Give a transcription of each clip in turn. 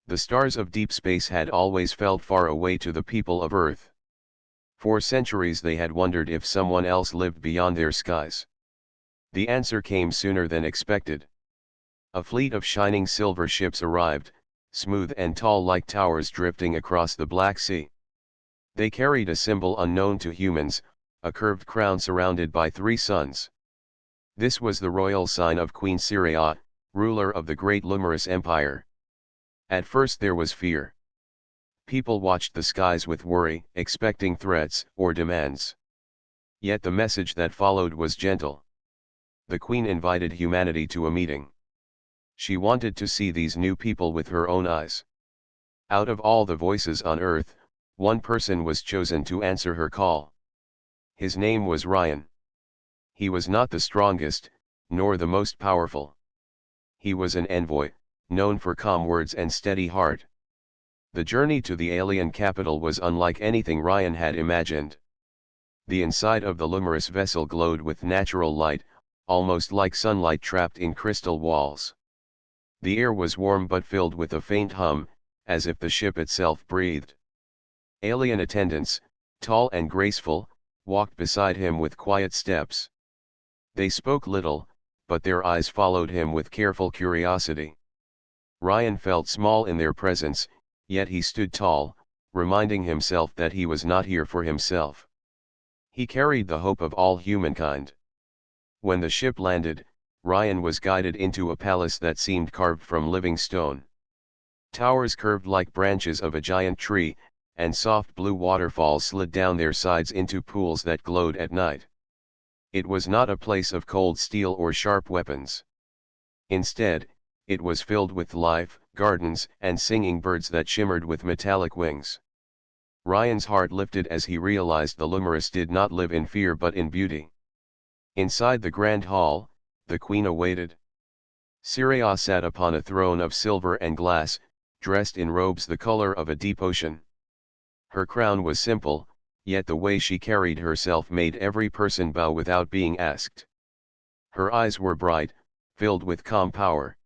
The stars of deep space had always felt far away to the people of Earth. For centuries they had wondered if someone else lived beyond their skies. The answer came sooner than expected. A fleet of shining silver ships arrived, smooth and tall like towers drifting across the Black Sea. They carried a symbol unknown to humans, a curved crown surrounded by 3 suns. This was the royal sign of Queen Syria, ruler of the great Luminous Empire. At first there was fear. People watched the skies with worry, expecting threats or demands. Yet the message that followed was gentle. The Queen invited humanity to a meeting. She wanted to see these new people with her own eyes. Out of all the voices on Earth, one person was chosen to answer her call. His name was Ryan. He was not the strongest, nor the most powerful. He was an envoy, known for calm words and steady heart. The journey to the alien capital was unlike anything Ryan had imagined. The inside of the luminous vessel glowed with natural light, almost like sunlight trapped in crystal walls. The air was warm but filled with a faint hum, as if the ship itself breathed. Alien attendants, tall and graceful, walked beside him with quiet steps. They spoke little, but their eyes followed him with careful curiosity. Ryan felt small in their presence, yet he stood tall, reminding himself that he was not here for himself. He carried the hope of all humankind. When the ship landed, Ryan was guided into a palace that seemed carved from living stone. Towers curved like branches of a giant tree, and soft blue waterfalls slid down their sides into pools that glowed at night. It was not a place of cold steel or sharp weapons. Instead, it was filled with life, gardens, and singing birds that shimmered with metallic wings. Ryan's heart lifted as he realized the Luminous did not live in fear but in beauty. Inside the grand hall, the queen awaited. Syria sat upon a throne of silver and glass, dressed in robes the color of a deep ocean. Her crown was simple, yet the way she carried herself made every person bow without being asked. Her eyes were bright, filled with calm power.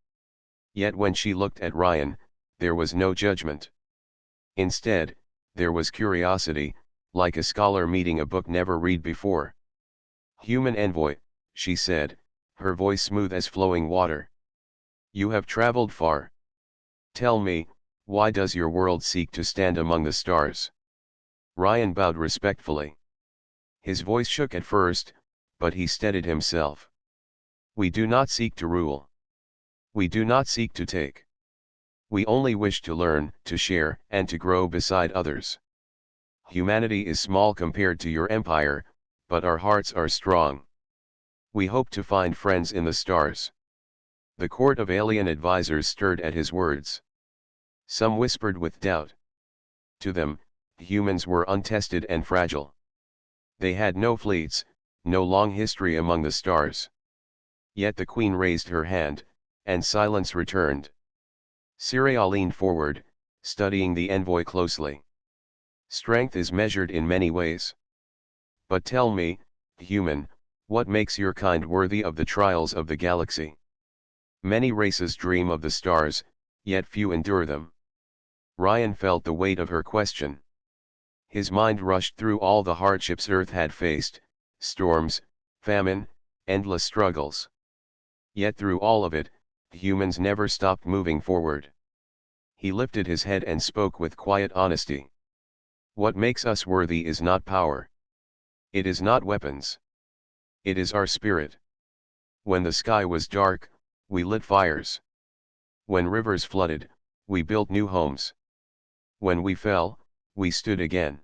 Yet when she looked at Ryan, there was no judgment. Instead, there was curiosity, like a scholar meeting a book never read before. "Human envoy," she said, her voice smooth as flowing water. "You have traveled far. Tell me, why does your world seek to stand among the stars?" Ryan bowed respectfully. His voice shook at first, but he steadied himself. "We do not seek to rule. We do not seek to take. We only wish to learn, to share, and to grow beside others. Humanity is small compared to your empire, but our hearts are strong. We hope to find friends in the stars." The court of alien advisors stirred at his words. Some whispered with doubt. To them, humans were untested and fragile. They had no fleets, no long history among the stars. Yet the queen raised her hand, and silence returned. Syria leaned forward, studying the envoy closely. "Strength is measured in many ways. But tell me, human, what makes your kind worthy of the trials of the galaxy? Many races dream of the stars, yet few endure them." Ryan felt the weight of her question. His mind rushed through all the hardships Earth had faced, storms, famine, endless struggles. Yet through all of it, humans never stopped moving forward. He lifted his head and spoke with quiet honesty. "What makes us worthy is not power. It is not weapons. It is our spirit. When the sky was dark, we lit fires. When rivers flooded, we built new homes. When we fell, we stood again.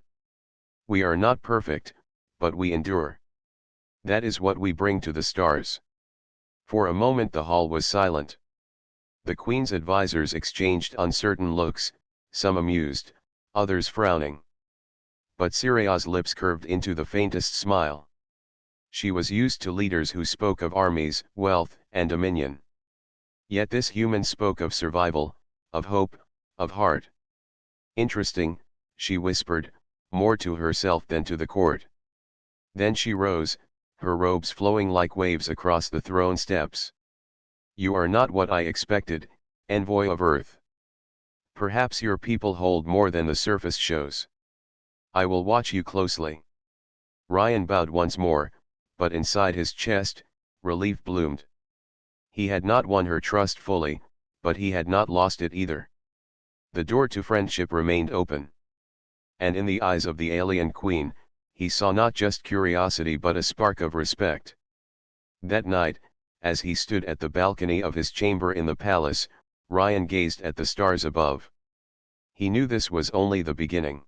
We are not perfect, but we endure. That is what we bring to the stars." For a moment the hall was silent. The queen's advisors exchanged uncertain looks, some amused, others frowning. But Syria's lips curved into the faintest smile. She was used to leaders who spoke of armies, wealth, and dominion. Yet this human spoke of survival, of hope, of heart. "Interesting," she whispered, more to herself than to the court. Then she rose, her robes flowing like waves across the throne steps. "You are not what I expected, envoy of Earth. Perhaps your people hold more than the surface shows. I will watch you closely. Ryan bowed once more, but inside his chest, relief bloomed. He had not won her trust fully, but he had not lost it either. The door to friendship remained open. And in the eyes of the alien queen, he saw not just curiosity but a spark of respect. That night, as he stood at the balcony of his chamber in the palace, Ryan gazed at the stars above. He knew this was only the beginning.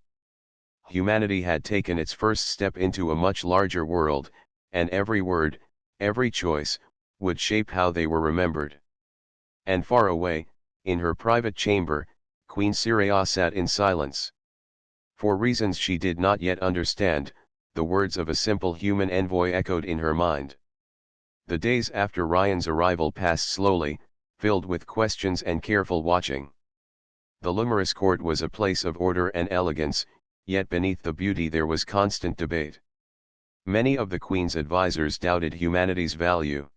Humanity had taken its first step into a much larger world, and every word, every choice, would shape how they were remembered. And far away, in her private chamber, Queen Scifi sat in silence. For reasons she did not yet understand, the words of a simple human envoy echoed in her mind. The days after Ryan's arrival passed slowly, filled with questions and careful watching. The Lumerous court was a place of order and elegance, yet beneath the beauty there was constant debate. Many of the Queen's advisors doubted humanity's value.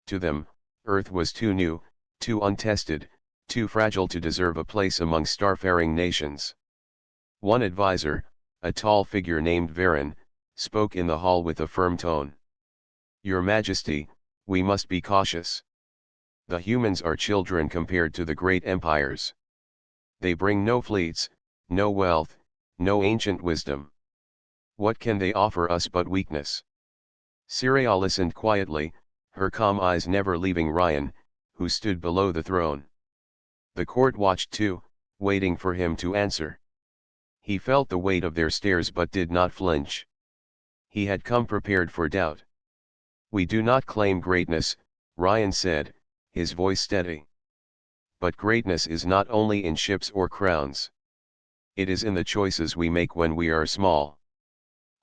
To them, Earth was too new, too untested, too fragile to deserve a place among starfaring nations. One advisor, a tall figure named Varen, spoke in the hall with a firm tone. Your Majesty, we must be cautious. The humans are children compared to the great empires. They bring no fleets, no wealth, no ancient wisdom. What can they offer us but weakness? Scifi listened quietly, her calm eyes never leaving Ryan, who stood below the throne. The court watched too, waiting for him to answer. He felt the weight of their stares but did not flinch. He had come prepared for doubt. We do not claim greatness, Ryan said, his voice steady. But greatness is not only in ships or crowns. It is in the choices we make when we are small.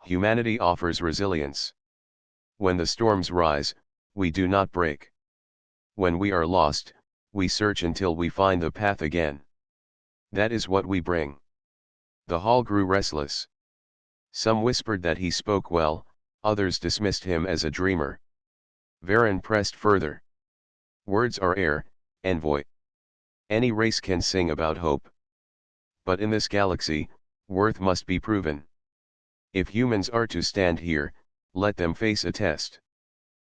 Humanity offers resilience. When the storms rise, we do not break. When we are lost, we search until we find the path again. That is what we bring. The hall grew restless. Some whispered that he spoke well, others dismissed him as a dreamer. Varen pressed further. Words are air, envoy. Any race can sing about hope. But in this galaxy, worth must be proven. If humans are to stand here, let them face a test.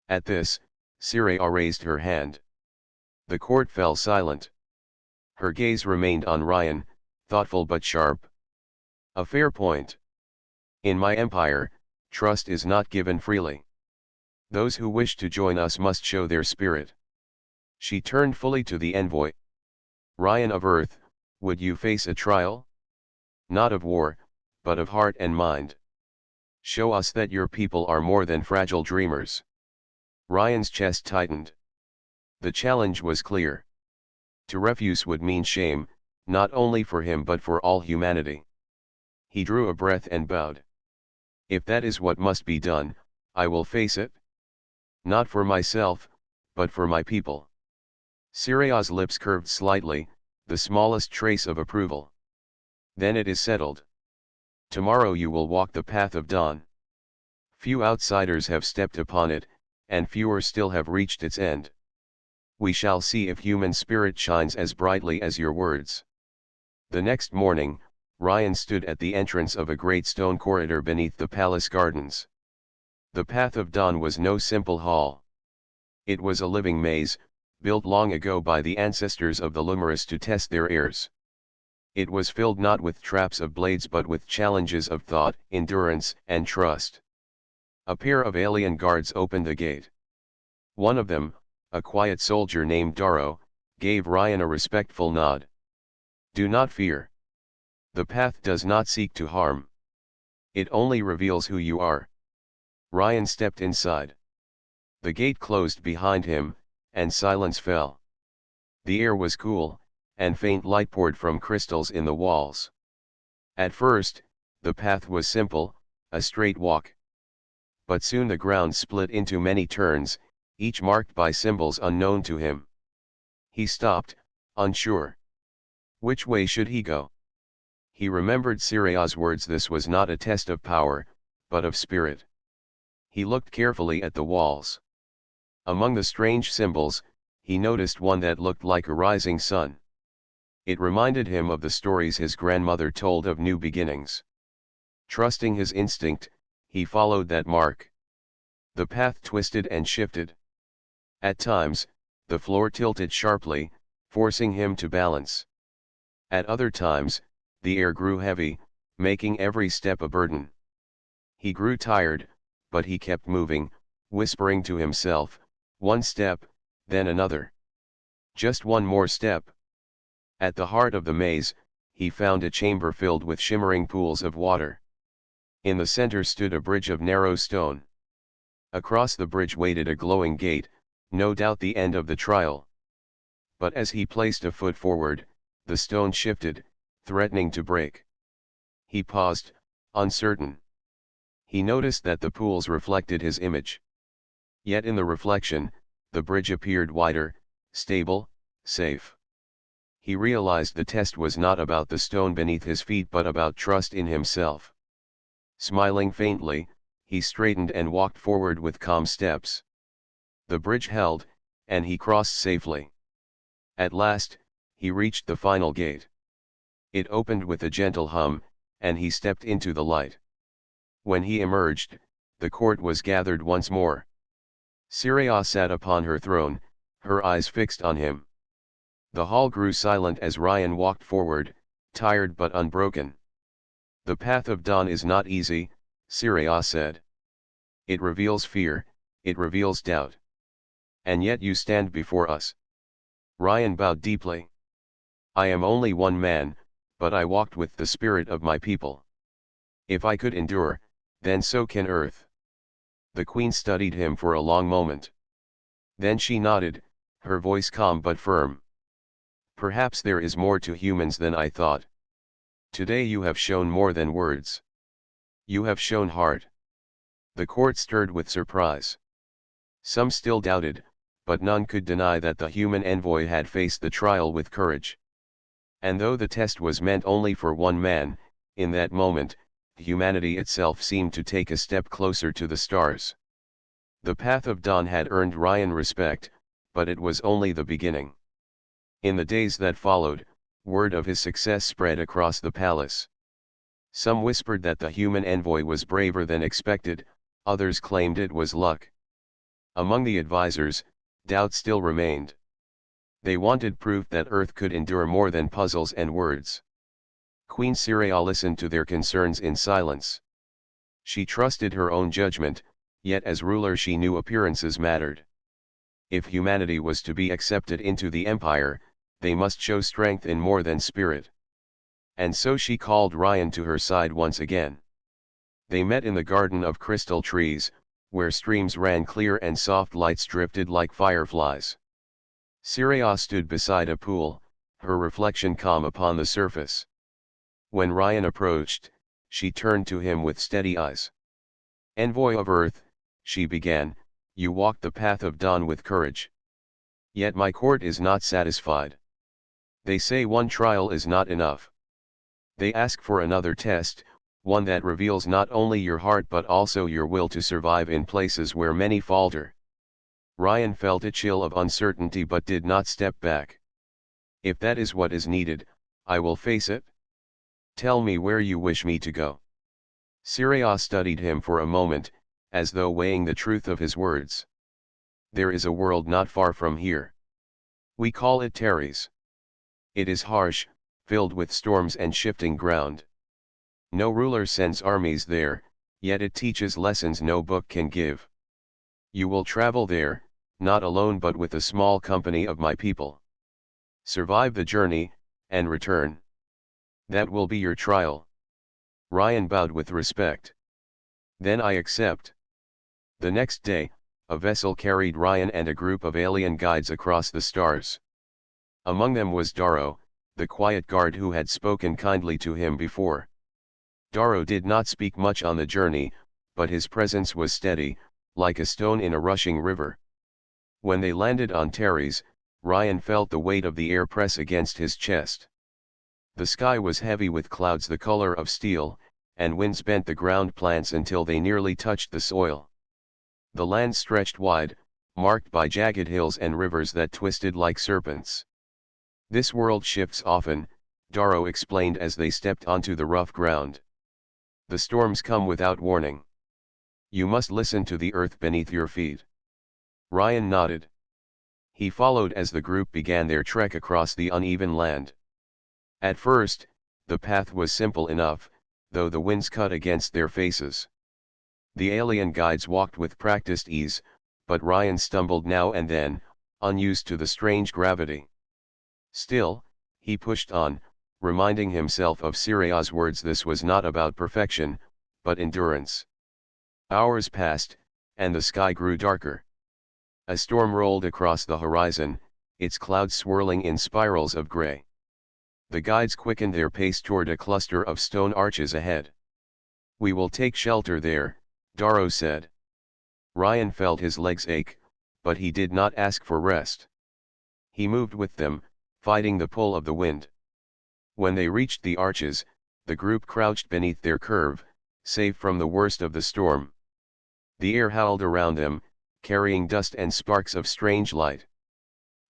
At this, Scifi raised her hand. The court fell silent. Her gaze remained on Ryan, thoughtful but sharp. A fair point. In my empire, trust is not given freely. Those who wish to join us must show their spirit. She turned fully to the envoy. Ryan of Earth, would you face a trial? Not of war, but of heart and mind. Show us that your people are more than fragile dreamers. Ryan's chest tightened. The challenge was clear. To refuse would mean shame, not only for him but for all humanity. He drew a breath and bowed. If that is what must be done, I will face it. Not for myself, but for my people. Scifi's lips curved slightly, the smallest trace of approval. Then it is settled. Tomorrow you will walk the path of dawn. Few outsiders have stepped upon it, and fewer still have reached its end. We shall see if human spirit shines as brightly as your words. The next morning, Ryan stood at the entrance of a great stone corridor beneath the palace gardens. The path of dawn was no simple hall. It was a living maze, built long ago by the ancestors of the Lumerous to test their heirs. It was filled not with traps of blades but with challenges of thought, endurance, and trust. A pair of alien guards opened the gate. One of them, a quiet soldier named Darrow, gave Ryan a respectful nod. Do not fear. The path does not seek to harm. It only reveals who you are. Ryan stepped inside. The gate closed behind him, and silence fell. The air was cool, and faint light poured from crystals in the walls. At first, the path was simple, a straight walk. But soon the ground split into many turns, each marked by symbols unknown to him. He stopped, unsure. Which way should he go? He remembered Scifi's words: this was not a test of power, but of spirit. He looked carefully at the walls. Among the strange symbols, he noticed one that looked like a rising sun. It reminded him of the stories his grandmother told of new beginnings. Trusting his instinct, he followed that mark. The path twisted and shifted. At times, the floor tilted sharply, forcing him to balance. At other times, the air grew heavy, making every step a burden. He grew tired, but he kept moving, whispering to himself, one step, then another. Just one more step. At the heart of the maze, he found a chamber filled with shimmering pools of water. In the center stood a bridge of narrow stone. Across the bridge waited a glowing gate, no doubt the end of the trial. But as he placed a foot forward, the stone shifted, threatening to break. He paused, uncertain. He noticed that the pools reflected his image. Yet in the reflection, the bridge appeared wider, stable, safe. He realized the test was not about the stone beneath his feet but about trust in himself. Smiling faintly, he straightened and walked forward with calm steps. The bridge held, and he crossed safely. At last, he reached the final gate. It opened with a gentle hum, and he stepped into the light. When he emerged, the court was gathered once more. Syria sat upon her throne, her eyes fixed on him. The hall grew silent as Ryan walked forward, tired but unbroken. The path of dawn is not easy, Syria said. It reveals fear, it reveals doubt. And yet you stand before us. Ryan bowed deeply. I am only one man, but I walked with the spirit of my people. If I could endure, then so can earth. The queen studied him for a long moment. Then she nodded, her voice calm but firm. Perhaps there is more to humans than I thought. Today you have shown more than words. You have shown heart. The court stirred with surprise. Some still doubted, but none could deny that the human envoy had faced the trial with courage. And though the test was meant only for one man, in that moment, humanity itself seemed to take a step closer to the stars. The path of dawn had earned Ryan respect, but it was only the beginning. In the days that followed, word of his success spread across the palace. Some whispered that the human envoy was braver than expected, others claimed it was luck. Among the advisors, doubt still remained. They wanted proof that Earth could endure more than puzzles and words. Queen Syria listened to their concerns in silence. She trusted her own judgment, yet as ruler she knew appearances mattered. If humanity was to be accepted into the empire, they must show strength in more than spirit. And so she called Ryan to her side once again. They met in the garden of crystal trees, where streams ran clear and soft lights drifted like fireflies. Syria stood beside a pool, her reflection calm upon the surface. When Ryan approached, she turned to him with steady eyes. Envoy of Earth, she began, you walked the path of dawn with courage. Yet my court is not satisfied. They say one trial is not enough. They ask for another test, one that reveals not only your heart but also your will to survive in places where many falter. Ryan felt a chill of uncertainty but did not step back. If that is what is needed, I will face it. Tell me where you wish me to go. Syria studied him for a moment, as though weighing the truth of his words. There is a world not far from here. We call it Teres. It is harsh, filled with storms and shifting ground. No ruler sends armies there, yet it teaches lessons no book can give. You will travel there, not alone but with a small company of my people. Survive the journey, and return. That will be your trial. Ryan bowed with respect. Then I accept. The next day, a vessel carried Ryan and a group of alien guides across the stars. Among them was Darrow, the quiet guard who had spoken kindly to him before. Darrow did not speak much on the journey, but his presence was steady, like a stone in a rushing river. When they landed on Teres, Ryan felt the weight of the air press against his chest. The sky was heavy with clouds the color of steel, and winds bent the ground plants until they nearly touched the soil. The land stretched wide, marked by jagged hills and rivers that twisted like serpents. This world shifts often, Darrow explained as they stepped onto the rough ground. The storms come without warning. You must listen to the earth beneath your feet. Ryan nodded. He followed as the group began their trek across the uneven land. At first, the path was simple enough, though the winds cut against their faces. The alien guides walked with practiced ease, but Ryan stumbled now and then, unused to the strange gravity. Still, he pushed on, reminding himself of Siria's words: this was not about perfection, but endurance. Hours passed, and the sky grew darker. A storm rolled across the horizon, its clouds swirling in spirals of gray. The guides quickened their pace toward a cluster of stone arches ahead. "We will take shelter there," Darrow said. Ryan felt his legs ache, but he did not ask for rest. He moved with them, fighting the pull of the wind. When they reached the arches, the group crouched beneath their curve, safe from the worst of the storm. The air howled around them, carrying dust and sparks of strange light.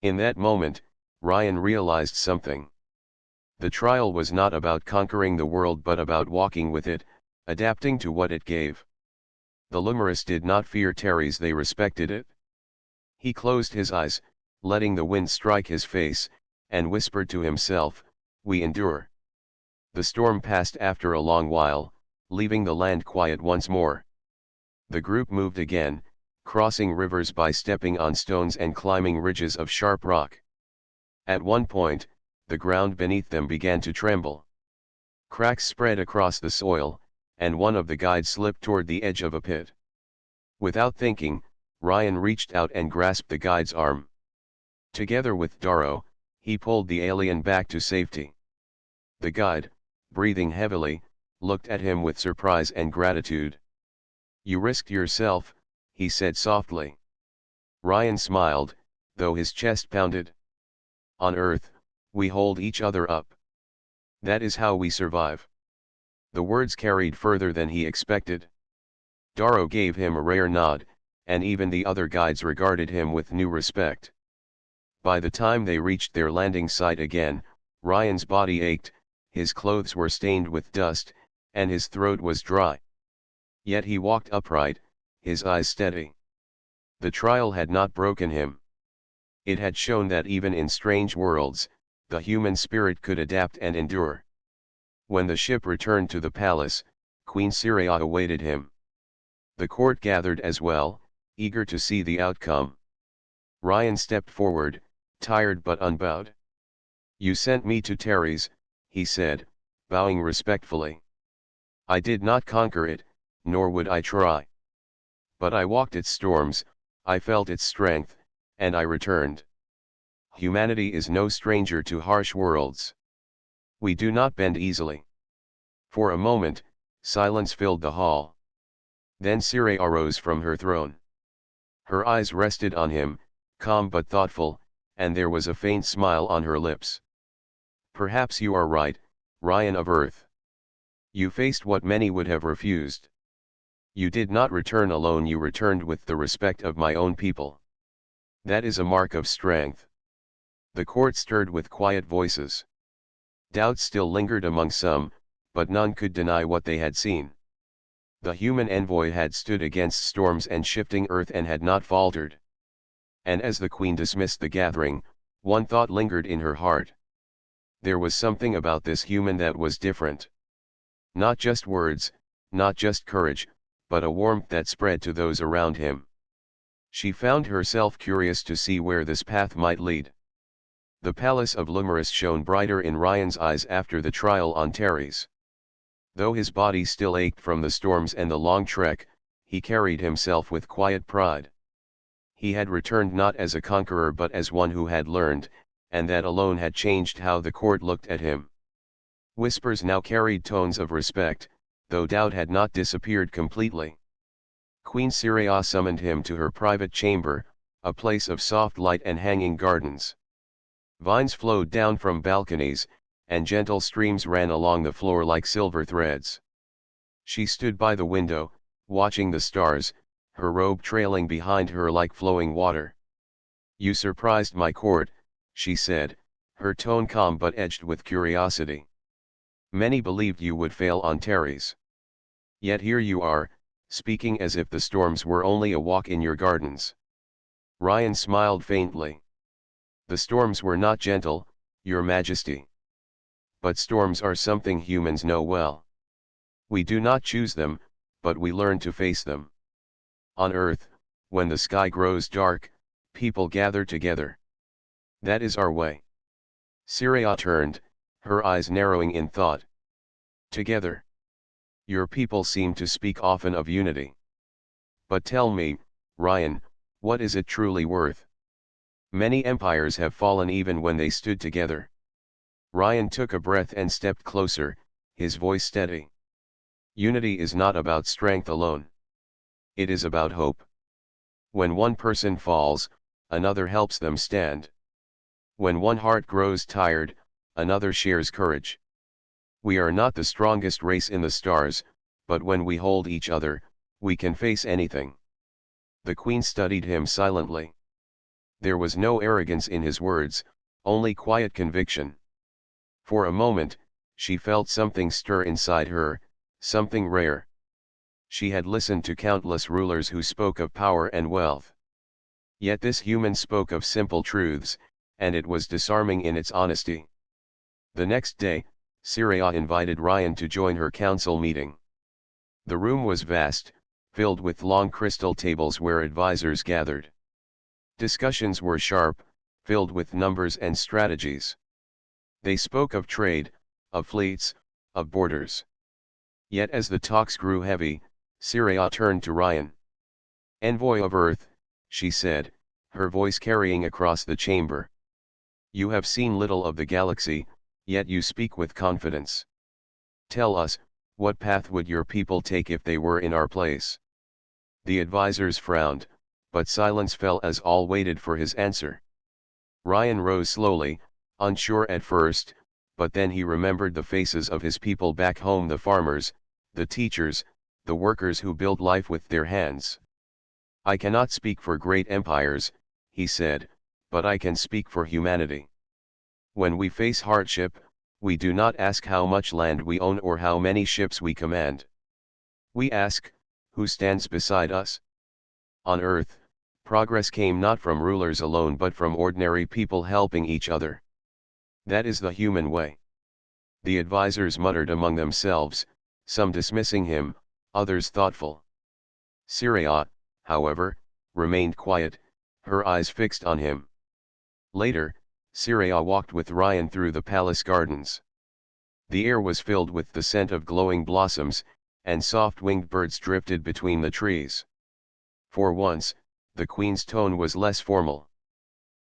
In that moment, Ryan realized something. The trial was not about conquering the world but about walking with it, adapting to what it gave. The Lumorous did not fear Terry's, they respected it. He closed his eyes, letting the wind strike his face, and whispered to himself, "We endure." The storm passed after a long while, leaving the land quiet once more. The group moved again, crossing rivers by stepping on stones and climbing ridges of sharp rock. At one point, the ground beneath them began to tremble. Cracks spread across the soil, and one of the guides slipped toward the edge of a pit. Without thinking, Ryan reached out and grasped the guide's arm. Together with Darrow, he pulled the alien back to safety. The guide, breathing heavily, looked at him with surprise and gratitude. "You risked yourself," he said softly. Ryan smiled, though his chest pounded. "On Earth, we hold each other up. That is how we survive." The words carried further than he expected. Darrow gave him a rare nod, and even the other guides regarded him with new respect. By the time they reached their landing site again, Ryan's body ached, his clothes were stained with dust, and his throat was dry. Yet he walked upright, his eyes steady. The trial had not broken him. It had shown that even in strange worlds, the human spirit could adapt and endure. When the ship returned to the palace, Queen Siria awaited him. The court gathered as well, eager to see the outcome. Ryan stepped forward, tired but unbowed. "You sent me to Terry's," he said, bowing respectfully. "I did not conquer it, nor would I try. But I walked its storms, I felt its strength, and I returned. Humanity is no stranger to harsh worlds. We do not bend easily." For a moment, silence filled the hall. Then Siria rose from her throne. Her eyes rested on him, calm but thoughtful, and there was a faint smile on her lips. "Perhaps you are right, Ryan of Earth. You faced what many would have refused. You did not return alone, you returned with the respect of my own people. That is a mark of strength." The court stirred with quiet voices. Doubt still lingered among some, but none could deny what they had seen. The human envoy had stood against storms and shifting earth and had not faltered. And as the queen dismissed the gathering, one thought lingered in her heart. There was something about this human that was different. Not just words, not just courage, but a warmth that spread to those around him. She found herself curious to see where this path might lead. The palace of Lumorous shone brighter in Ryan's eyes after the trial on Terry's. Though his body still ached from the storms and the long trek, he carried himself with quiet pride. He had returned not as a conqueror but as one who had learned, and that alone had changed how the court looked at him. Whispers now carried tones of respect, though doubt had not disappeared completely. Queen Siria summoned him to her private chamber, a place of soft light and hanging gardens. Vines flowed down from balconies, and gentle streams ran along the floor like silver threads. She stood by the window, watching the stars, her robe trailing behind her like flowing water. "You surprised my court," she said, her tone calm but edged with curiosity. Many believed you would fail on Terry's. Yet here you are, speaking as if the storms were only a walk in your gardens. Ryan smiled faintly. The storms were not gentle, Your Majesty. But storms are something humans know well. We do not choose them, but we learn to face them. On Earth, when the sky grows dark, people gather together. That is our way. Syria turned, her eyes narrowing in thought. Together. Your people seem to speak often of unity. But tell me, Ryan, what is it truly worth? Many empires have fallen even when they stood together. Ryan took a breath and stepped closer, his voice steady. Unity is not about strength alone. It is about hope. When one person falls, another helps them stand. When one heart grows tired, another shares courage. We are not the strongest race in the stars, but when we hold each other, we can face anything. The Queen studied him silently. There was no arrogance in his words, only quiet conviction. For a moment, she felt something stir inside her, something rare. She had listened to countless rulers who spoke of power and wealth. Yet this human spoke of simple truths, and it was disarming in its honesty. The next day, Syria invited Ryan to join her council meeting. The room was vast, filled with long crystal tables where advisors gathered. Discussions were sharp, filled with numbers and strategies. They spoke of trade, of fleets, of borders. Yet as the talks grew heavy, Syria turned to Ryan. Envoy of Earth, she said, her voice carrying across the chamber. You have seen little of the galaxy, yet you speak with confidence. Tell us, what path would your people take if they were in our place? The advisors frowned, but silence fell as all waited for his answer. Ryan rose slowly, unsure at first, but then he remembered the faces of his people back home, the farmers, the teachers, the workers who build life with their hands. I cannot speak for great empires, he said, but I can speak for humanity. When we face hardship, we do not ask how much land we own or how many ships we command. We ask, who stands beside us? On Earth, progress came not from rulers alone but from ordinary people helping each other. That is the human way. The advisors muttered among themselves, some dismissing him, others thoughtful. Syria, however, remained quiet, her eyes fixed on him. Later, Syria walked with Ryan through the palace gardens. The air was filled with the scent of glowing blossoms, and soft-winged birds drifted between the trees. For once, the Queen's tone was less formal.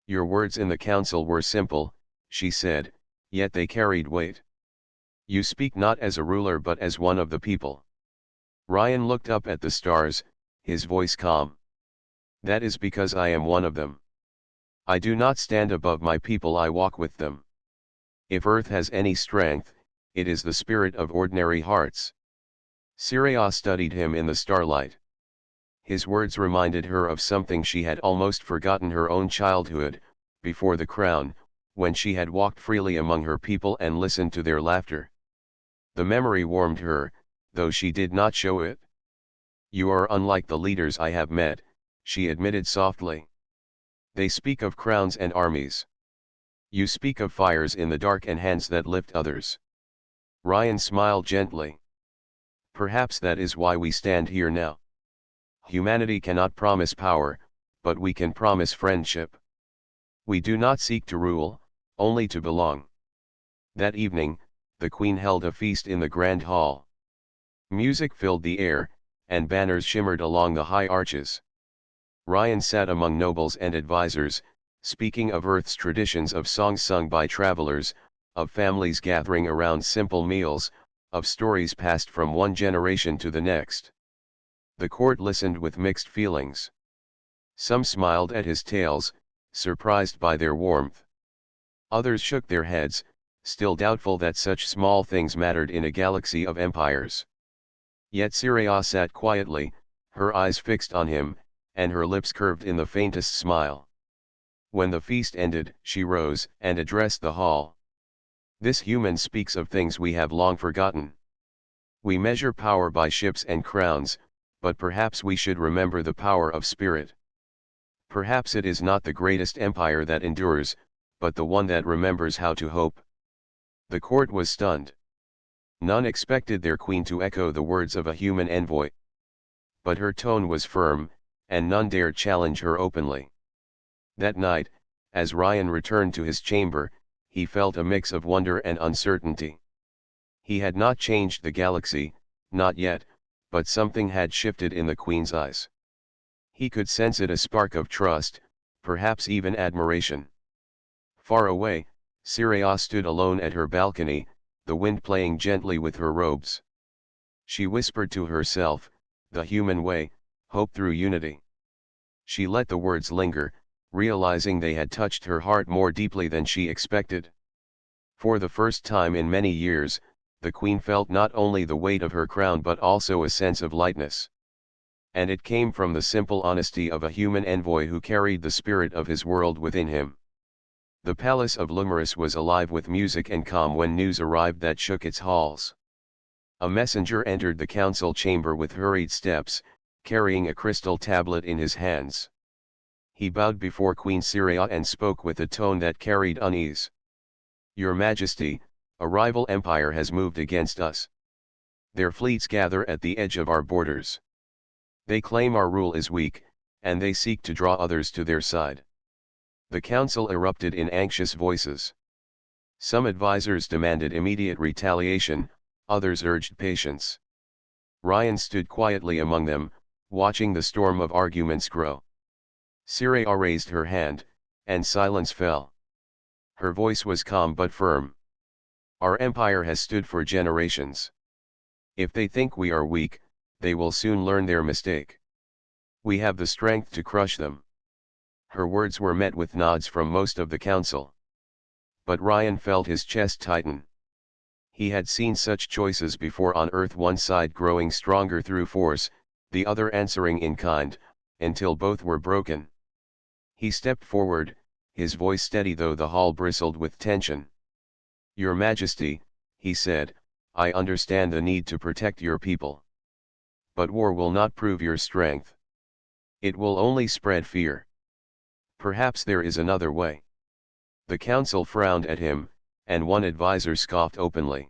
Your words in the council were simple, she said, yet they carried weight. You speak not as a ruler but as one of the people. Ryan looked up at the stars, his voice calm. That is because I am one of them. I do not stand above my people, I walk with them. If Earth has any strength, it is the spirit of ordinary hearts. Syria studied him in the starlight. His words reminded her of something she had almost forgotten, her own childhood, before the crown, when she had walked freely among her people and listened to their laughter. The memory warmed her, though she did not show it. You are unlike the leaders I have met, she admitted softly. They speak of crowns and armies. You speak of fires in the dark and hands that lift others. Ryan smiled gently. Perhaps that is why we stand here now. Humanity cannot promise power, but we can promise friendship. We do not seek to rule, only to belong. That evening, the Queen held a feast in the grand hall. Music filled the air, and banners shimmered along the high arches. Ryan sat among nobles and advisors, speaking of Earth's traditions, of songs sung by travelers, of families gathering around simple meals, of stories passed from one generation to the next. The court listened with mixed feelings. Some smiled at his tales, surprised by their warmth. Others shook their heads, still doubtful that such small things mattered in a galaxy of empires. Yet Syria sat quietly, her eyes fixed on him, and her lips curved in the faintest smile. When the feast ended, she rose and addressed the hall. This human speaks of things we have long forgotten. We measure power by ships and crowns, but perhaps we should remember the power of spirit. Perhaps it is not the greatest empire that endures, but the one that remembers how to hope. The court was stunned. None expected their queen to echo the words of a human envoy. But her tone was firm, and none dared challenge her openly. That night, as Ryan returned to his chamber, he felt a mix of wonder and uncertainty. He had not changed the galaxy, not yet, but something had shifted in the queen's eyes. He could sense it, a spark of trust, perhaps even admiration. Far away, Syria stood alone at her balcony, the wind playing gently with her robes. She whispered to herself, "The human way, hope through unity." She let the words linger, realizing they had touched her heart more deeply than she expected. For the first time in many years, the queen felt not only the weight of her crown but also a sense of lightness. And it came from the simple honesty of a human envoy who carried the spirit of his world within him. The palace of Lumerus was alive with music and calm when news arrived that shook its halls. A messenger entered the council chamber with hurried steps, carrying a crystal tablet in his hands. He bowed before Queen Syria and spoke with a tone that carried unease. "Your Majesty, a rival empire has moved against us. Their fleets gather at the edge of our borders. They claim our rule is weak, and they seek to draw others to their side." The council erupted in anxious voices. Some advisors demanded immediate retaliation, others urged patience. Ryan stood quietly among them, watching the storm of arguments grow. Syria raised her hand, and silence fell. Her voice was calm but firm. "Our empire has stood for generations. If they think we are weak, they will soon learn their mistake. We have the strength to crush them." Her words were met with nods from most of the council. But Ryan felt his chest tighten. He had seen such choices before on Earth, one side growing stronger through force, the other answering in kind, until both were broken. He stepped forward, his voice steady though the hall bristled with tension. "Your Majesty," he said, "I understand the need to protect your people. But war will not prove your strength. It will only spread fear. Perhaps there is another way." The council frowned at him, and one advisor scoffed openly.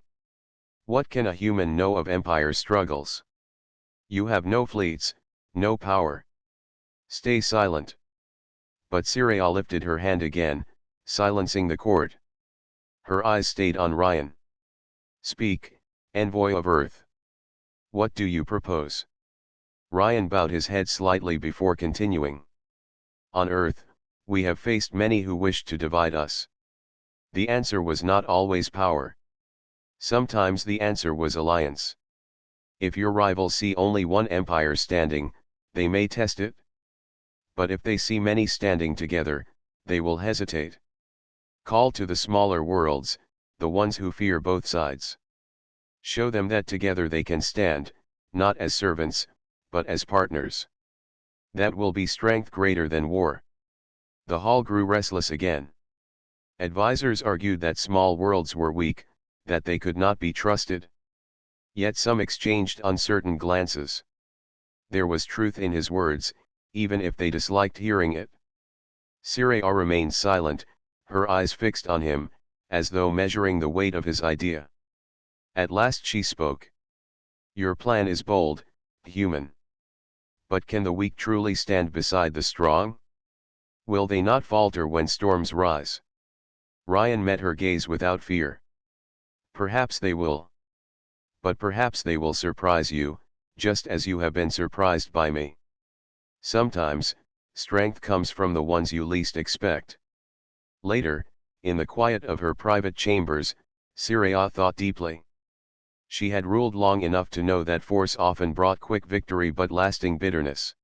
"What can a human know of empire struggles? You have no fleets, no power. Stay silent." But Syria lifted her hand again, silencing the court. Her eyes stayed on Ryan. "Speak, envoy of Earth. What do you propose?" Ryan bowed his head slightly before continuing. "On Earth, we have faced many who wished to divide us. The answer was not always power. Sometimes the answer was alliance. If your rivals see only one empire standing, they may test it. But if they see many standing together, they will hesitate. Call to the smaller worlds, the ones who fear both sides. Show them that together they can stand, not as servants, but as partners. That will be strength greater than war." The hall grew restless again. Advisors argued that small worlds were weak, that they could not be trusted. Yet some exchanged uncertain glances. There was truth in his words, even if they disliked hearing it. Syria remained silent, her eyes fixed on him, as though measuring the weight of his idea. At last she spoke. "Your plan is bold, human. But can the weak truly stand beside the strong? Will they not falter when storms rise?" Ryan met her gaze without fear. "Perhaps they will. But perhaps they will surprise you, just as you have been surprised by me. Sometimes, strength comes from the ones you least expect." Later, in the quiet of her private chambers, Syria thought deeply. She had ruled long enough to know that force often brought quick victory but lasting bitterness.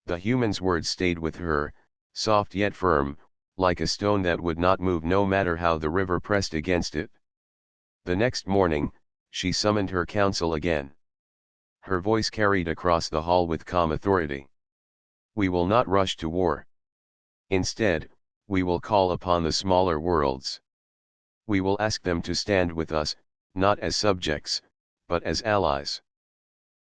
The human's words stayed with her, soft yet firm, like a stone that would not move no matter how the river pressed against it. The next morning, she summoned her council again. Her voice carried across the hall with calm authority. "We will not rush to war. Instead, We will call upon the smaller worlds. We will ask them to stand with us, not as subjects, but as allies.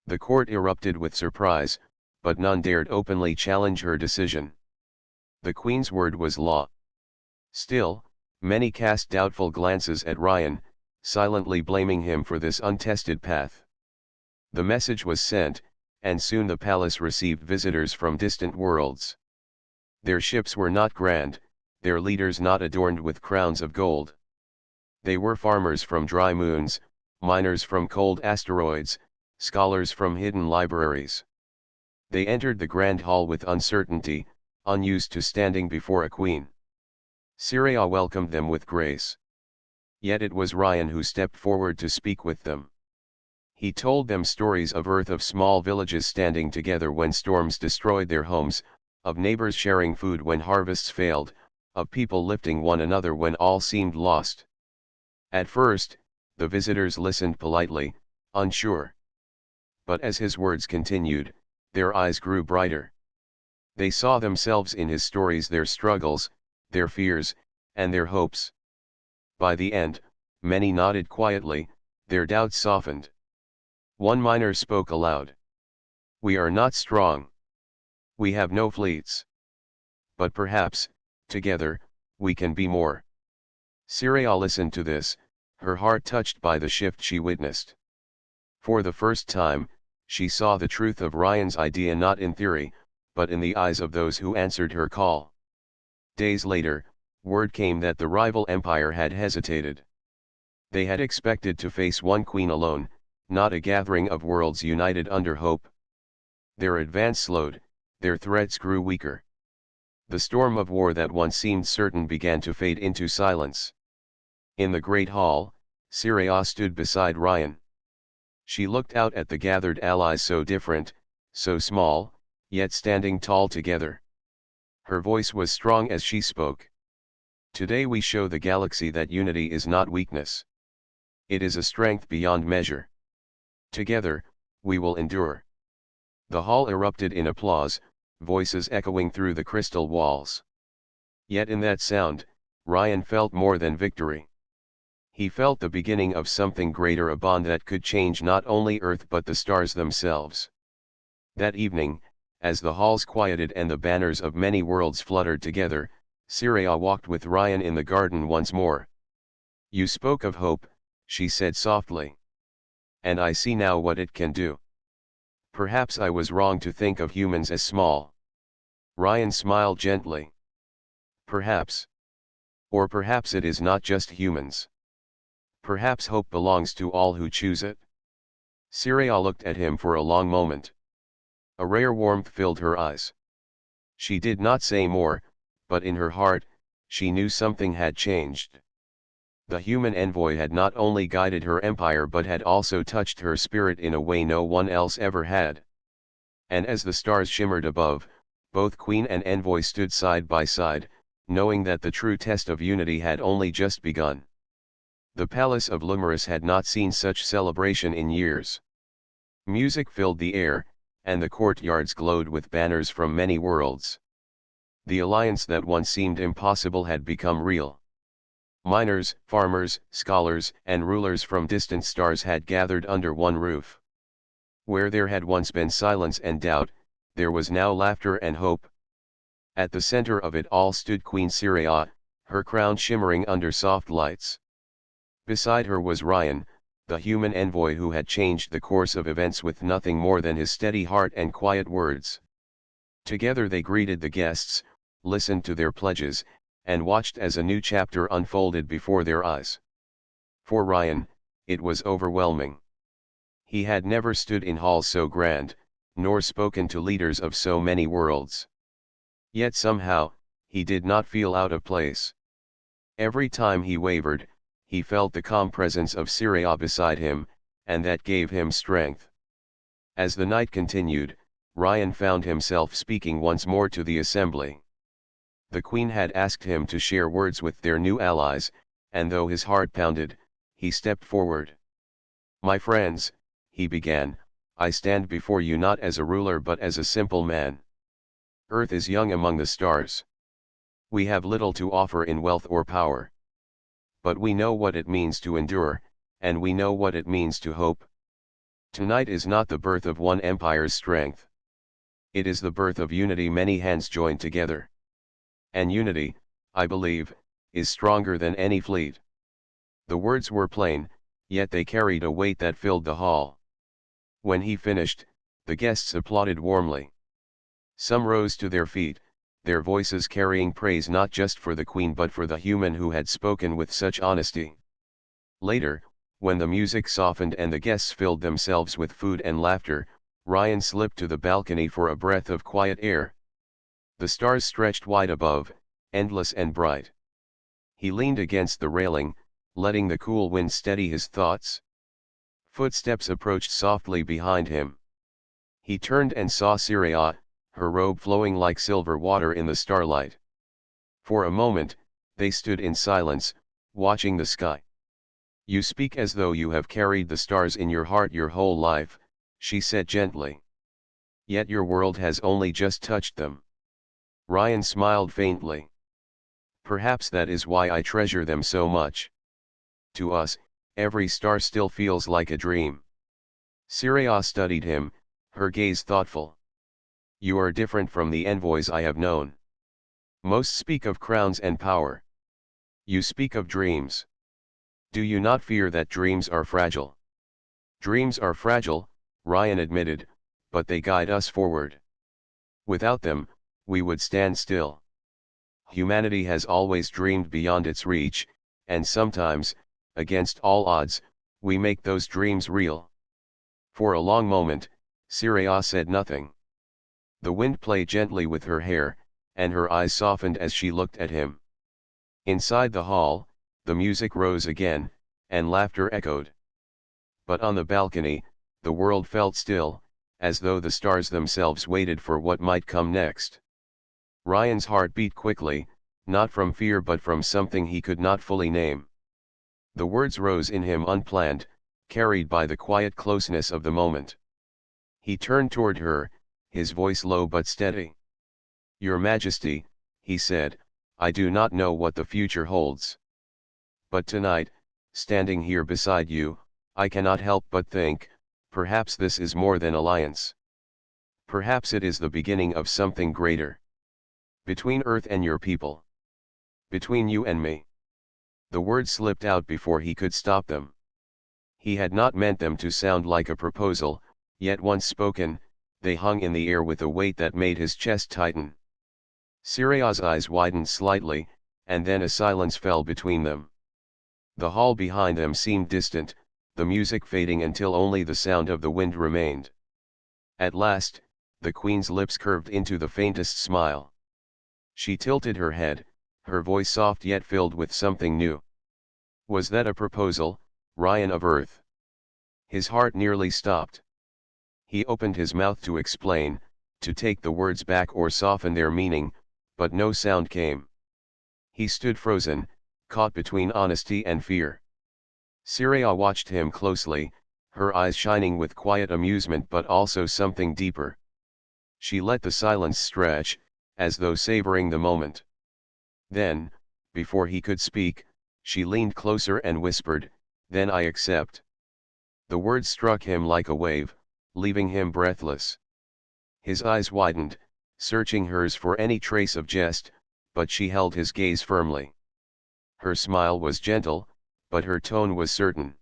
The court erupted with surprise, but none dared openly challenge her decision. The queen's word was law. Still, many cast doubtful glances at Ryan, silently blaming him for this untested path. The message was sent, and soon the palace received visitors from distant worlds. Their ships were not grand, their leaders not adorned with crowns of gold. They were farmers from dry moons, miners from cold asteroids, scholars from hidden libraries. They entered the grand hall with uncertainty, unused to standing before a queen. Syria welcomed them with grace. Yet it was Ryan who stepped forward to speak with them. He told them stories of Earth, of small villages standing together when storms destroyed their homes, of neighbors sharing food when harvests failed, of people lifting one another when all seemed lost. At first, the visitors listened politely, unsure. But as his words continued, their eyes grew brighter. They saw themselves in his stories, their struggles, their fears, and their hopes. By the end, many nodded quietly, their doubts softened. One miner spoke aloud. "We are not strong. We have no fleets. But perhaps, together, we can be more." Syria listened to this, her heart touched by the shift she witnessed. For the first time, she saw the truth of Ryan's idea not in theory, but in the eyes of those who answered her call. Days later, word came that the rival empire had hesitated. They had expected to face one queen alone, not a gathering of worlds united under hope. Their advance slowed, their threats grew weaker. The storm of war that once seemed certain began to fade into silence. In the great hall, Syria stood beside Ryan. She looked out at the gathered allies, so different, so small, yet standing tall together. Her voice was strong as she spoke. "Today we show the galaxy that unity is not weakness. It is a strength beyond measure. Together, we will endure." The hall erupted in applause, voices echoing through the crystal walls. Yet in that sound, Ryan felt more than victory. He felt the beginning of something greater, a bond that could change not only Earth but the stars themselves. That evening, as the halls quieted and the banners of many worlds fluttered together, Syria walked with Ryan in the garden once more. "You spoke of hope," she said softly. "And I see now what it can do. Perhaps I was wrong to think of humans as small." Ryan smiled gently. "Perhaps. Or perhaps it is not just humans. Perhaps hope belongs to all who choose it." Syria looked at him for a long moment. A rare warmth filled her eyes. She did not say more, but in her heart, she knew something had changed. The human envoy had not only guided her empire but had also touched her spirit in a way no one else ever had. And as the stars shimmered above, both queen and envoy stood side by side, knowing that the true test of unity had only just begun. The palace of Lumerus had not seen such celebration in years. Music filled the air, and the courtyards glowed with banners from many worlds. The alliance that once seemed impossible had become real. Miners, farmers, scholars, and rulers from distant stars had gathered under one roof. Where there had once been silence and doubt, there was now laughter and hope. At the center of it all stood Queen Syria, her crown shimmering under soft lights. Beside her was Ryan, the human envoy who had changed the course of events with nothing more than his steady heart and quiet words. Together they greeted the guests, listened to their pledges, and watched as a new chapter unfolded before their eyes. For Ryan, it was overwhelming. He had never stood in halls so grand, nor spoken to leaders of so many worlds. Yet somehow, he did not feel out of place. Every time he wavered, he felt the calm presence of Syria beside him, and that gave him strength. As the night continued, Ryan found himself speaking once more to the assembly. The queen had asked him to share words with their new allies, and though his heart pounded, he stepped forward. "My friends," he began, "I stand before you not as a ruler but as a simple man. Earth is young among the stars. We have little to offer in wealth or power. But we know what it means to endure, and we know what it means to hope. Tonight is not the birth of one empire's strength. It is the birth of unity, many hands joined together. And unity, I believe, is stronger than any fleet. The words were plain, yet they carried a weight that filled the hall. When he finished, the guests applauded warmly. Some rose to their feet, their voices carrying praise not just for the queen but for the human who had spoken with such honesty. Later, when the music softened and the guests filled themselves with food and laughter, Ryan slipped to the balcony for a breath of quiet air. The stars stretched wide above, endless and bright. He leaned against the railing, letting the cool wind steady his thoughts. Footsteps approached softly behind him. He turned and saw Syria, her robe flowing like silver water in the starlight. For a moment, they stood in silence, watching the sky. "You speak as though you have carried the stars in your heart your whole life," she said gently. "Yet your world has only just touched them." Ryan smiled faintly. "Perhaps that is why I treasure them so much. To us, every star still feels like a dream." Syria studied him, her gaze thoughtful. "You are different from the envoys I have known. Most speak of crowns and power. You speak of dreams. Do you not fear that dreams are fragile?" "Dreams are fragile," Ryan admitted, "but they guide us forward. Without them, we would stand still. Humanity has always dreamed beyond its reach, and sometimes, against all odds, we make those dreams real." For a long moment, Syria said nothing. The wind played gently with her hair, and her eyes softened as she looked at him. Inside the hall, the music rose again, and laughter echoed. But on the balcony, the world felt still, as though the stars themselves waited for what might come next. Ryan's heart beat quickly, not from fear but from something he could not fully name. The words rose in him unplanned, carried by the quiet closeness of the moment. He turned toward her, his voice low but steady. "Your Majesty," he said, "I do not know what the future holds. But tonight, standing here beside you, I cannot help but think, perhaps this is more than alliance. Perhaps it is the beginning of something greater. Between Earth and your people. Between you and me." The words slipped out before he could stop them. He had not meant them to sound like a proposal, yet once spoken, they hung in the air with a weight that made his chest tighten. Syria's eyes widened slightly, and then a silence fell between them. The hall behind them seemed distant, the music fading until only the sound of the wind remained. At last, the queen's lips curved into the faintest smile. She tilted her head, her voice soft yet filled with something new. "Was that a proposal, Ryan of Earth?" His heart nearly stopped. He opened his mouth to explain, to take the words back or soften their meaning, but no sound came. He stood frozen, caught between honesty and fear. Syria watched him closely, her eyes shining with quiet amusement but also something deeper. She let the silence stretch, as though savoring the moment. Then, before he could speak, she leaned closer and whispered, "Then I accept." The words struck him like a wave, leaving him breathless. His eyes widened, searching hers for any trace of jest, but she held his gaze firmly. Her smile was gentle, but her tone was certain.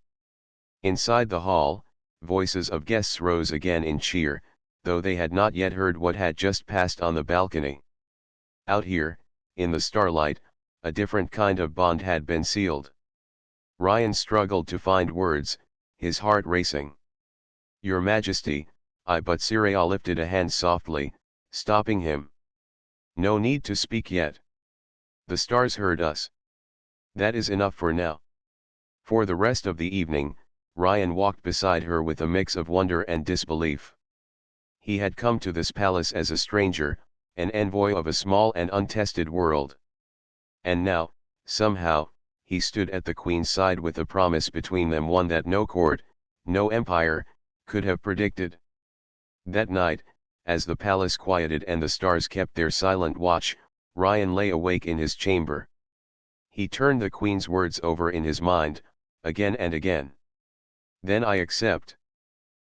Inside the hall, voices of guests rose again in cheer, though they had not yet heard what had just passed on the balcony. Out here, in the starlight, a different kind of bond had been sealed. Ryan struggled to find words, his heart racing. "Your Majesty," but Syria lifted a hand softly, stopping him. "No need to speak yet. The stars heard us. That is enough for now." For the rest of the evening, Ryan walked beside her with a mix of wonder and disbelief. He had come to this palace as a stranger, an envoy of a small and untested world. And now, somehow, he stood at the Queen's side with a promise between them, one that no court, no empire, could have predicted. That night, as the palace quieted and the stars kept their silent watch, Ryan lay awake in his chamber. He turned the Queen's words over in his mind, again and again. Then I accept.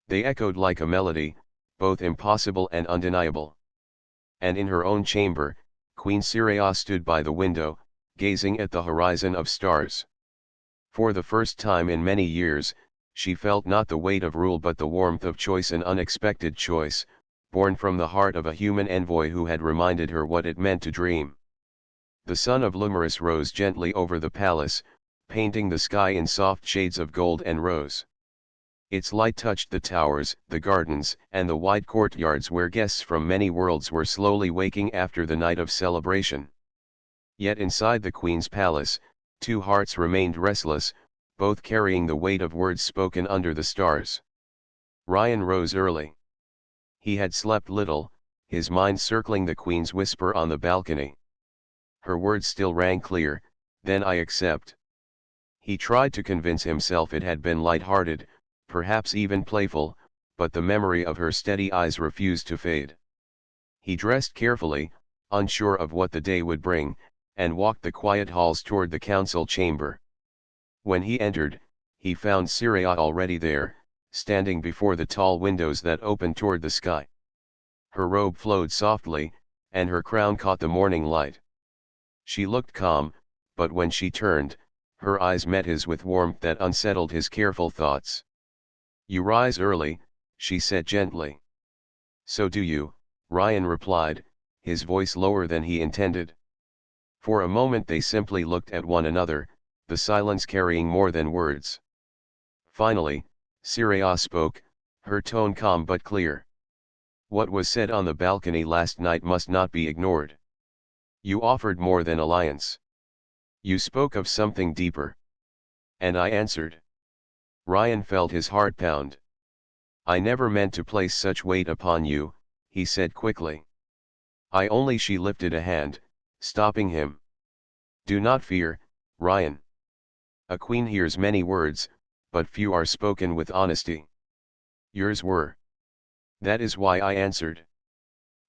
They echoed like a melody, both impossible and undeniable. And in her own chamber, Queen Syria stood by the window, gazing at the horizon of stars. For the first time in many years, she felt not the weight of rule but the warmth of choice, an unexpected choice, born from the heart of a human envoy who had reminded her what it meant to dream. The sun of Lumerus rose gently over the palace, painting the sky in soft shades of gold and rose. Its light touched the towers, the gardens, and the wide courtyards where guests from many worlds were slowly waking after the night of celebration. Yet inside the Queen's palace, two hearts remained restless, both carrying the weight of words spoken under the stars. Ryan rose early. He had slept little, his mind circling the Queen's whisper on the balcony. Her words still rang clear, "Then I accept." He tried to convince himself it had been light-hearted, perhaps even playful, but the memory of her steady eyes refused to fade. He dressed carefully, unsure of what the day would bring, and walked the quiet halls toward the council chamber. When he entered, he found Syria already there, standing before the tall windows that opened toward the sky. Her robe flowed softly, and her crown caught the morning light. She looked calm, but when she turned, her eyes met his with warmth that unsettled his careful thoughts. "You rise early," she said gently. "So do you," Ryan replied, his voice lower than he intended. For a moment they simply looked at one another, the silence carrying more than words. Finally, Syria spoke, her tone calm but clear. "What was said on the balcony last night must not be ignored. You offered more than alliance. You spoke of something deeper." And I answered. Ryan felt his heart pound. "I never meant to place such weight upon you," he said quickly. "I only..." She lifted a hand, stopping him. "Do not fear, Ryan. A queen hears many words, but few are spoken with honesty. Yours were. That is why I answered."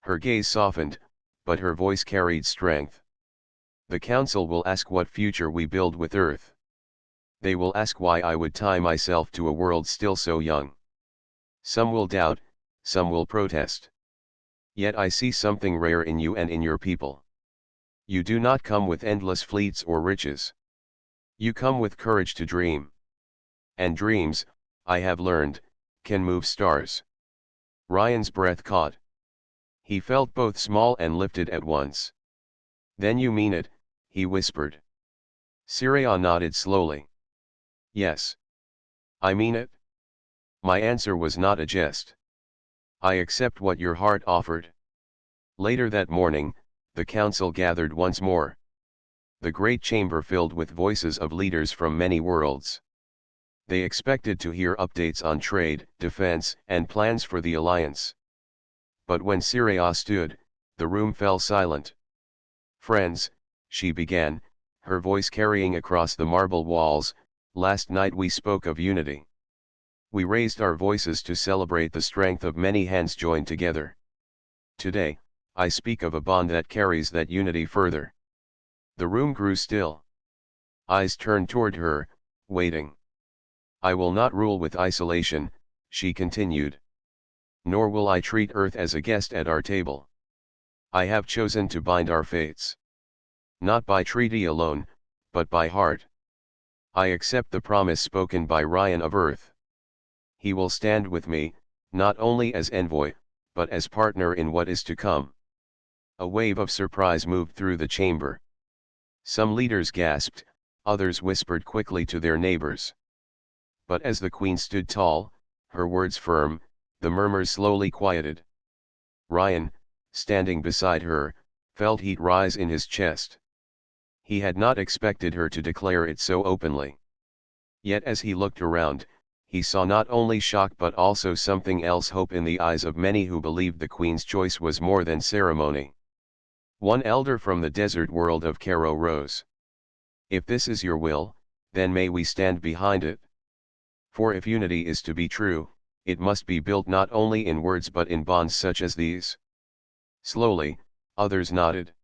Her gaze softened, but her voice carried strength. "The council will ask what future we build with Earth. They will ask why I would tie myself to a world still so young. Some will doubt, some will protest. Yet I see something rare in you and in your people. You do not come with endless fleets or riches. You come with courage to dream. And dreams, I have learned, can move stars." Ryan's breath caught. He felt both small and lifted at once. "Then you mean it," he whispered. Syria nodded slowly. "Yes. I mean it." My answer was not a jest. "I accept what your heart offered." Later that morning, the council gathered once more. The great chamber filled with voices of leaders from many worlds. They expected to hear updates on trade, defense, and plans for the alliance. But when Syria stood, the room fell silent. "Friends," she began, her voice carrying across the marble walls, "last night we spoke of unity. We raised our voices to celebrate the strength of many hands joined together. Today, I speak of a bond that carries that unity further." The room grew still. Eyes turned toward her, waiting. "I will not rule with isolation," she continued. "Nor will I treat Earth as a guest at our table. I have chosen to bind our fates. Not by treaty alone, but by heart. I accept the promise spoken by Ryan of Earth. He will stand with me, not only as envoy, but as partner in what is to come." A wave of surprise moved through the chamber. Some leaders gasped, others whispered quickly to their neighbors. But as the Queen stood tall, her words firm, the murmurs slowly quieted. Ryan, standing beside her, felt heat rise in his chest. He had not expected her to declare it so openly. Yet as he looked around, he saw not only shock but also something else: hope in the eyes of many who believed the Queen's choice was more than ceremony. One elder from the desert world of Cairo rose. "If this is your will, then may we stand behind it. For if unity is to be true, it must be built not only in words but in bonds such as these." Slowly, others nodded.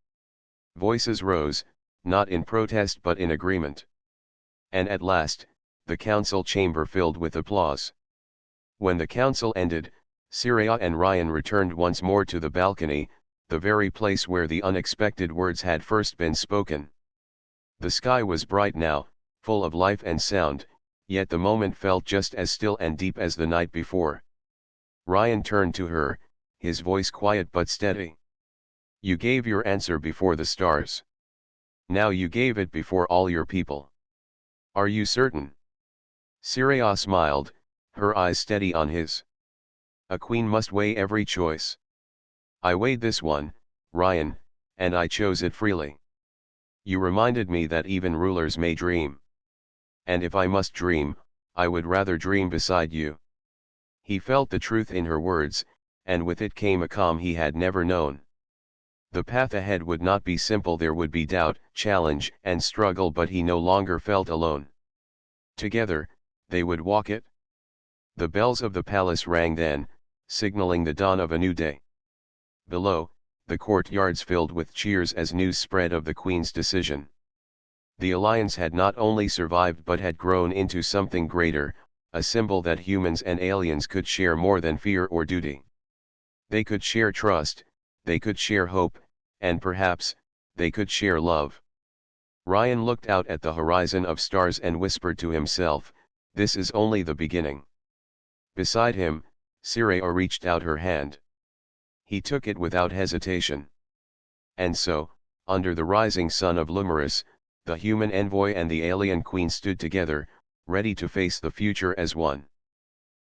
Voices rose, not in protest but in agreement. And at last, the council chamber filled with applause. When the council ended, Syria and Ryan returned once more to the balcony, the very place where the unexpected words had first been spoken. The sky was bright now, full of life and sound, yet the moment felt just as still and deep as the night before. Ryan turned to her, his voice quiet but steady. "You gave your answer before the stars. Now you gave it before all your people. Are you certain?" Syria smiled, her eyes steady on his. "A queen must weigh every choice. I weighed this one, Ryan, and I chose it freely. You reminded me that even rulers may dream. And if I must dream, I would rather dream beside you." He felt the truth in her words, and with it came a calm he had never known. The path ahead would not be simple, there would be doubt, challenge, and struggle, but he no longer felt alone. Together, they would walk it. The bells of the palace rang then, signaling the dawn of a new day. Below, the courtyards filled with cheers as news spread of the Queen's decision. The alliance had not only survived but had grown into something greater, a symbol that humans and aliens could share more than fear or duty. They could share trust, they could share hope, and perhaps, they could share love. Ryan looked out at the horizon of stars and whispered to himself, "This is only the beginning." Beside him, Syria reached out her hand. He took it without hesitation. And so, under the rising sun of Lumerus, the human envoy and the alien queen stood together, ready to face the future as one.